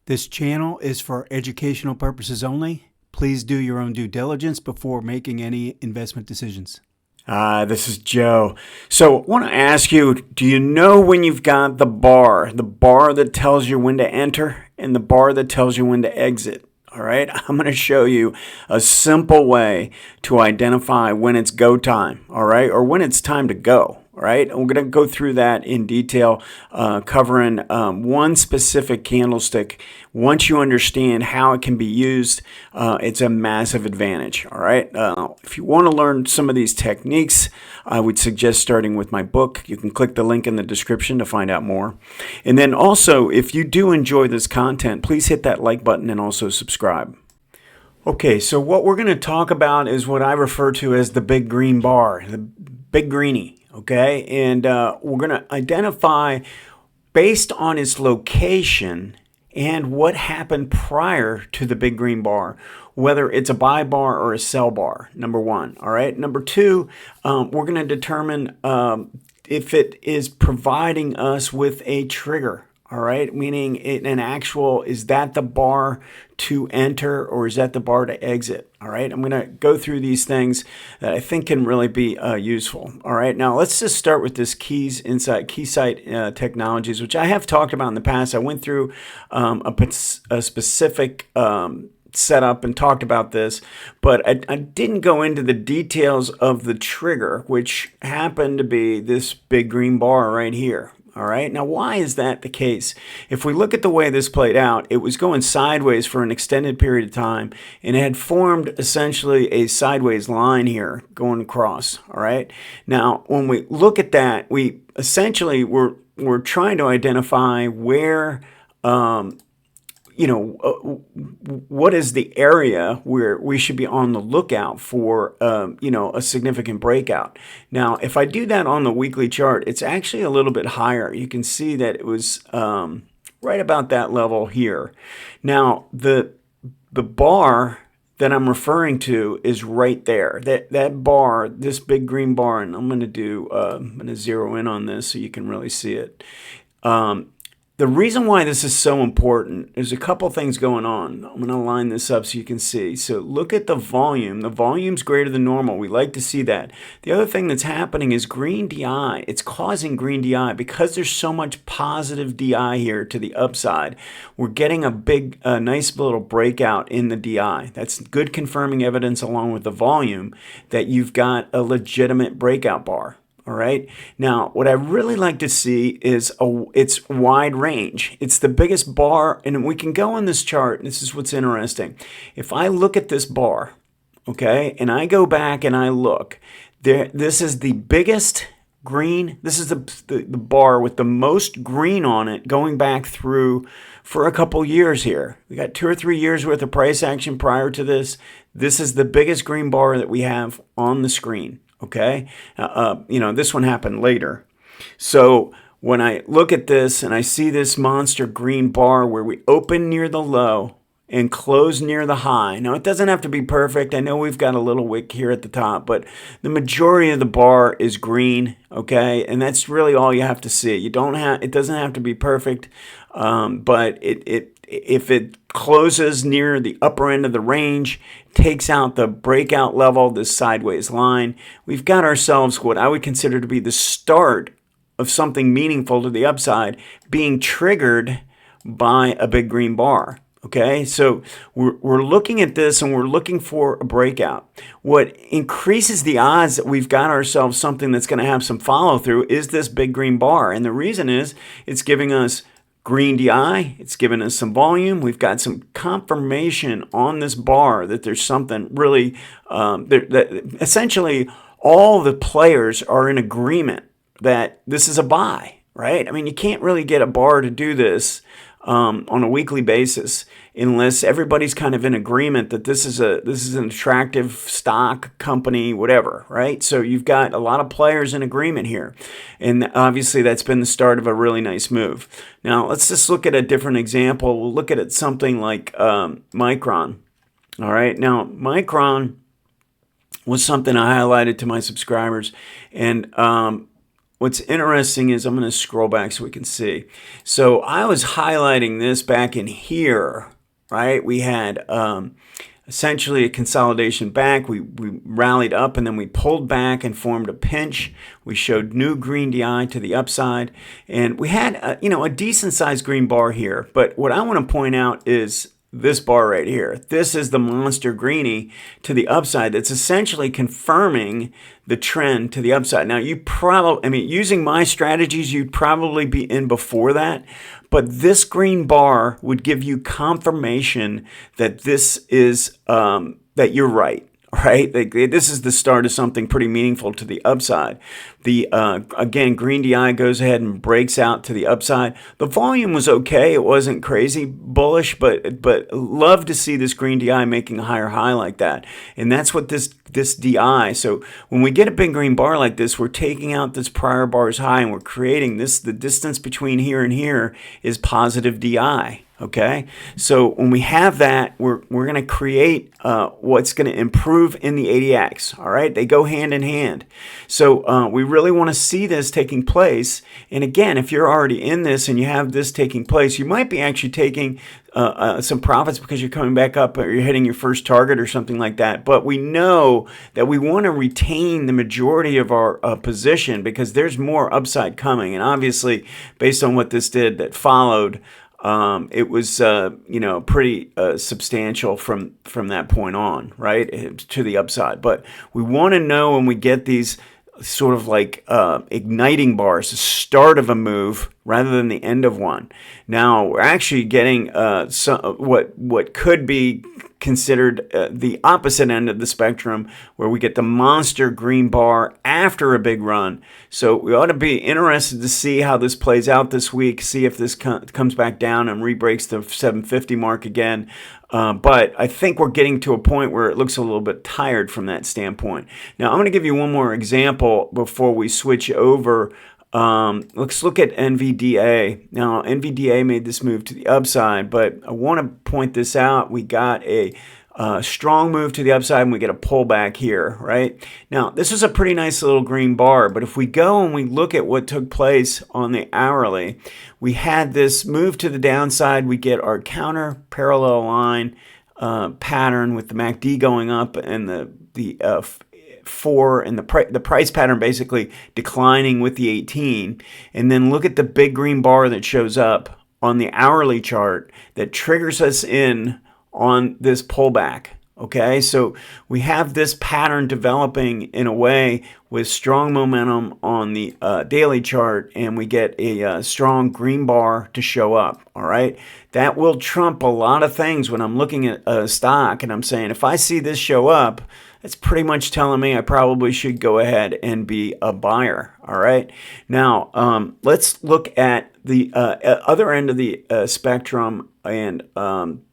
This channel is for educational purposes only. Please do your own due diligence before making any investment decisions. This is Joe. So I want to ask you, do you know when you've got the bar that tells you when to enter and the bar that tells you when to exit? All right, I'm going to show you a simple way to identify when it's go time, all right, or when it's time to go. All right, and we're going to go through that in detail, covering one specific candlestick. Once you understand how it can be used, it's a massive advantage. All right, if you want to learn some of these techniques, I would suggest starting with my book. You can click the link in the description to find out more. And then also, if you do enjoy this content, please hit that like button and also subscribe. Okay, so what we're going to talk about is what I refer to as the big green bar, the big greenie. Okay, and we're going to identify based on its location and what happened prior to the big green bar, whether it's a buy bar or a sell bar, number one. All right, number two, we're going to determine if it is providing us with a trigger. All right, meaning an actual, is that the bar to enter or is that the bar to exit? All right, I'm going to go through these things that I think can really be useful. All right, now let's just start with this Keysight Technologies, which I have talked about in the past. I went through a specific setup and talked about this, but I didn't go into the details of the trigger, which happened to be this big green bar right here. All right, now why is that the case? If we look at the way this played out, it was going sideways for an extended period of time, and it had formed essentially a sideways line here going across. All right, now when we look at that, we essentially we're trying to identify where what is the area where we should be on the lookout for, a significant breakout. Now, if I do that on the weekly chart, it's actually a little bit higher. You can see that it was right about that level here. Now, the bar that I'm referring to is right there. That bar, this big green bar, and I'm going to zero in on this so you can really see it. The reason why this is so important, there's a couple things going on. I'm going to line this up so you can see. So look at the volume. The volume's greater than normal. We like to see that. The other thing that's happening is green DI. It's causing green DI because there's so much positive DI here to the upside. We're getting a nice little breakout in the DI. That's good confirming evidence along with the volume that you've got a legitimate breakout bar. All right. Now, what I really like to see is it's wide range. It's the biggest bar, and we can go on this chart. This is what's interesting. If I look at this bar, okay, and I go back and I look, this is the biggest green. This is the bar with the most green on it going back through for a couple years here. We got 2 or 3 years worth of price action prior to this. This is the biggest green bar that we have on the screen. Okay, this one happened later. So when I look at this and I see this monster green bar where we open near the low and close near the high. Now, it doesn't have to be perfect. I know we've got a little wick here at the top, but the majority of the bar is green, okay? And that's really all you have to see. It doesn't have to be perfect, but if it closes near the upper end of the range, takes out the breakout level, this sideways line, we've got ourselves what I would consider to be the start of something meaningful to the upside being triggered by a big green bar. Okay, so we're looking at this and we're looking for a breakout. What increases the odds that we've got ourselves something that's going to have some follow through is this big green bar. And the reason is it's giving us green DI, it's giving us some volume. We've got some confirmation on this bar that there's something really, that essentially all the players are in agreement that this is a buy, right? I mean, you can't really get a bar to do this on a weekly basis unless everybody's kind of in agreement that this is an attractive stock company, whatever, right? So you've got a lot of players in agreement here, and obviously that's been the start of a really nice move. Now let's just look at a different example. We'll look at it something like Micron. All right, now Micron was something I highlighted to my subscribers, and what's interesting is I'm going to scroll back so we can see. So I was highlighting this back in here, right? We had essentially a consolidation back. We rallied up and then we pulled back and formed a pinch. We showed new green DI to the upside, and we had a decent sized green bar here. But what I want to point out is this bar right here. This is the monster greenie to the upside. That's essentially confirming the trend to the upside. Now, using my strategies, you'd probably be in before that, but this green bar would give you confirmation that this is that you're right. Right, this is the start of something pretty meaningful to the upside. Again, green DI goes ahead and breaks out to the upside. The volume was okay; it wasn't crazy bullish, but love to see this green DI making a higher high like that, and that's what this DI. So when we get a big green bar like this, we're taking out this prior bar's high, and we're creating this. The distance between here and here is positive DI. Okay, so when we have that, we're going to create what's going to improve in the ADX. All right, they go hand in hand. So we really want to see this taking place. And again, if you're already in this and you have this taking place, you might be actually taking some profits because you're coming back up or you're hitting your first target or something like that. But we know that we want to retain the majority of our position because there's more upside coming. And obviously, based on what this did that followed, it was, pretty substantial from that point on, right, to the upside. But we want to know when we get these sort of like igniting bars, the start of a move rather than the end of one. Now we're actually getting what could be considered the opposite end of the spectrum, where we get the monster green bar after a big run. So we ought to be interested to see how this plays out this week, see if this comes back down and re-breaks the 750 mark again. But I think we're getting to a point where it looks a little bit tired from that standpoint. Now, I'm going to give you one more example before we switch over. Let's look at NVDA. Now, NVDA made this move to the upside, but I want to point this out. We got a strong move to the upside, and we get a pullback here, right? Now, this is a pretty nice little green bar, but if we go and we look at what took place on the hourly, we had this move to the downside. We get our counter parallel line pattern with the MACD going up and the 4 and the price pattern basically declining with the 18, and then look at the big green bar that shows up on the hourly chart that triggers us in on this pullback. Okay, so we have this pattern developing in a way with strong momentum on the daily chart, and we get a strong green bar to show up. All right, that will trump a lot of things when I'm looking at a stock and I'm saying, if I see this show up, it's pretty much telling me I probably should go ahead and be a buyer. All right. Now, let's look at the other end of the spectrum and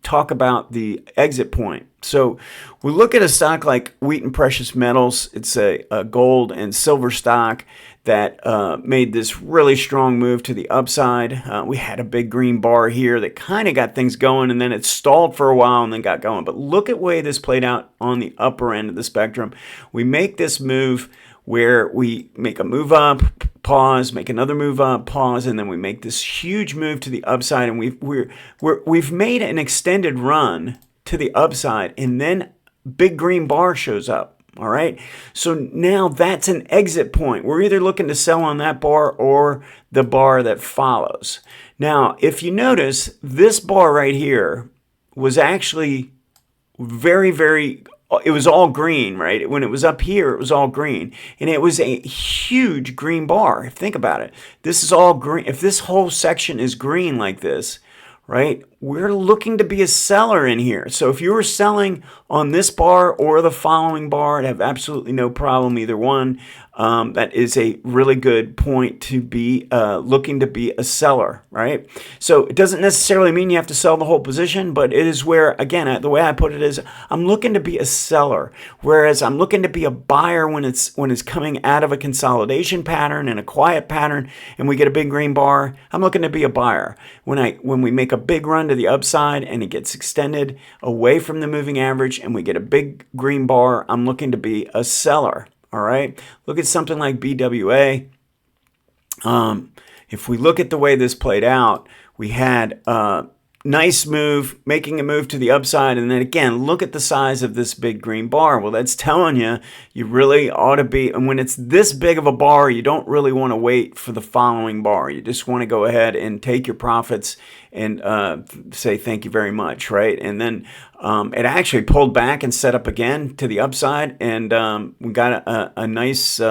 talk about the exit point. So we look at a stock like Wheaton Precious Metals. It's a gold and silver stock that made this really strong move to the upside. We had a big green bar here that kind of got things going, and then it stalled for a while and then got going. But look at the way this played out on the upper end of the spectrum. We make this move where we make a move up, pause, make another move up, pause, and then we make this huge move to the upside, and we've made an extended run to the upside, and then big green bar shows up. All right, so now that's an exit point. We're either looking to sell on that bar or the bar that follows. Now, if you notice, this bar right here was actually it was all green, right? When it was up here, it was all green. And it was a huge green bar. Think about it. This is all green. If this whole section is green like this, right, we're looking to be a seller in here. So if you were selling on this bar or the following bar, I'd have absolutely no problem either one. That is a really good point to be looking to be a seller, right? So it doesn't necessarily mean you have to sell the whole position, but it is where, again, the way I put it is I'm looking to be a seller, whereas I'm looking to be a buyer when it's coming out of a consolidation pattern and a quiet pattern, and we get a big green bar. I'm looking to be a buyer when we make a big run to the upside and it gets extended away from the moving average and we get a big green bar. I'm looking to be a seller. All right, look at something like BWA. If we look at the way this played out, we had a nice move, making a move to the upside, and then again, look at the size of this big green bar. Well, that's telling you you really ought to be, and when it's this big of a bar, you don't really want to wait for the following bar. You just want to go ahead and take your profits and say thank you very much, right? And then it actually pulled back and set up again to the upside, and we got a nice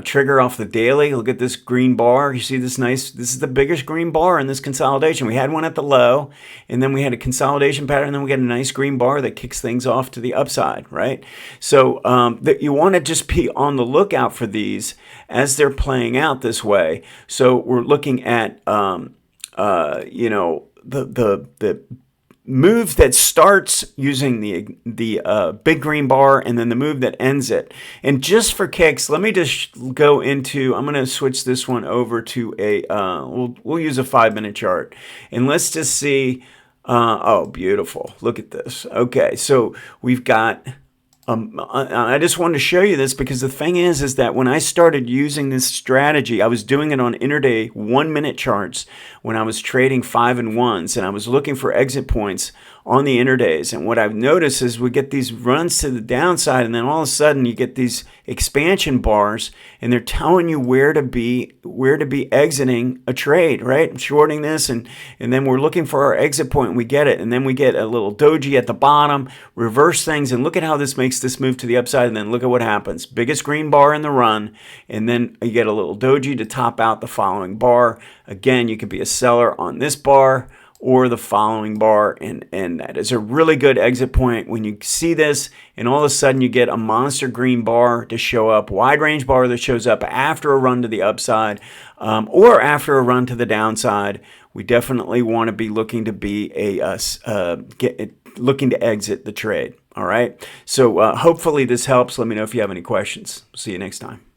trigger off the daily. Look at this green bar. You see this nice, this is the biggest green bar in this consolidation. We had one at the low, and then we had a consolidation pattern, and then we got a nice green bar that kicks things off to the upside, right? So that you want to just be on the lookout for these as they're playing out this way. So we're looking at, you know, the move that starts using the big green bar, and then the move that ends it. And just for kicks, let me just go into, I'm going to switch this one over to a, we'll use a 5-minute chart. And let's just see, oh, beautiful. Look at this. Okay, so we've got, I just wanted to show you this because the thing is that when I started using this strategy, I was doing it on intraday 1-minute charts when I was trading 5 and 1s, and I was looking for exit points on the intradays. And what I've noticed is we get these runs to the downside, and then all of a sudden you get these expansion bars, and they're telling you where to be exiting a trade, right? I'm shorting this, and then we're looking for our exit point, and we get it, and then we get a little doji at the bottom, reverse things, and look at how this makes this move to the upside, and then look at what happens. Biggest green bar in the run, and then you get a little doji to top out the following bar. Again, you could be a seller on this bar or the following bar, and that is a really good exit point when you see this, and all of a sudden you get a monster green bar to show up, wide range bar that shows up after a run to the upside or after a run to the downside. We definitely want to be looking to be looking to exit the trade. All right. So hopefully this helps. Let me know if you have any questions. See you next time.